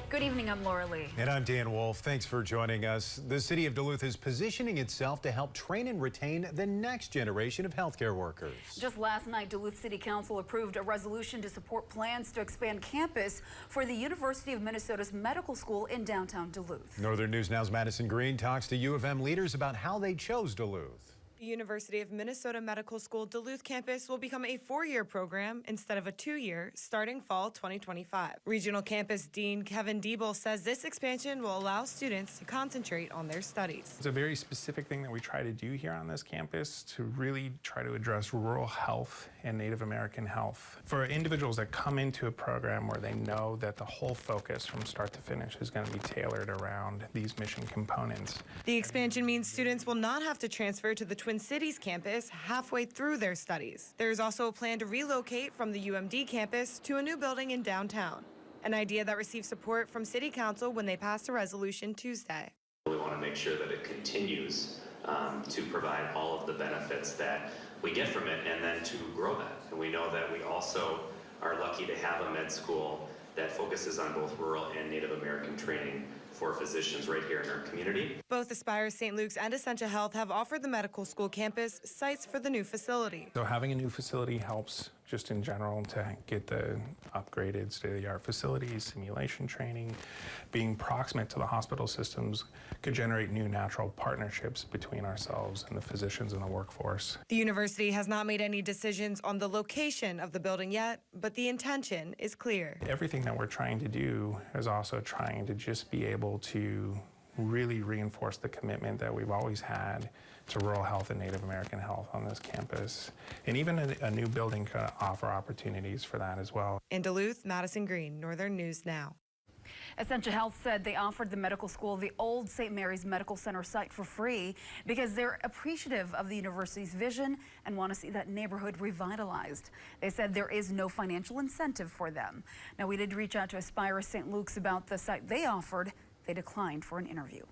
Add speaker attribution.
Speaker 1: Good evening, I'm Laura Lee.
Speaker 2: And I'm Dan Wolf. Thanks for joining us. The city of Duluth is positioning itself to help train and retain the next generation of healthcare workers.
Speaker 1: Just last night, Duluth City Council approved a resolution to support plans to expand campus for the University of Minnesota's medical school in downtown Duluth.
Speaker 2: Northern News Now's Madison Green talks to U of M leaders about how they chose Duluth.
Speaker 3: The University of Minnesota Medical School Duluth campus will become a 4-year program instead of a 2-year starting fall 2025. Regional Campus Dean Kevin Diebel says this expansion will allow students to concentrate on their studies.
Speaker 4: It's a very specific thing that we try to do here on this campus to really try to address rural health and Native American health. For individuals that come into a program where they know that the whole focus from start to finish is going to be tailored around these mission components.
Speaker 3: The expansion means students will not have to transfer to the Twin Cities campus halfway through their studies. There is also a plan to relocate from the UMD campus to a new building in downtown, an idea that received support from City Council when they passed a resolution Tuesday.
Speaker 5: We want to make sure that it continues to provide all of the benefits that we get from it and then to grow that. And we know that we also are lucky to have a med school that focuses on both rural and Native American training for physicians right here in our community.
Speaker 3: Both Aspire St. Luke's and Essentia Health have offered the medical school campus sites for the new facility.
Speaker 4: So having a new facility helps just in general to get the upgraded state-of-the-art facilities, simulation training. Being proximate to the hospital systems could generate new natural partnerships between ourselves and the physicians and the workforce.
Speaker 3: The university has not made any decisions on the location of the building yet, but the intention is clear.
Speaker 4: Everything that we're trying to do is also trying to just be able to really reinforce the commitment that we've always had to rural health and Native American health on this campus. And even a new building could offer opportunities for that as well.
Speaker 3: In Duluth, Madison Green, Northern News Now.
Speaker 1: Essentia Health said they offered the medical school the old St. Mary's Medical Center site for free because they're appreciative of the university's vision and want to see that neighborhood revitalized. They said there is no financial incentive for them. Now, we did reach out to Aspire St. Luke's about the site they offered. They declined for an interview.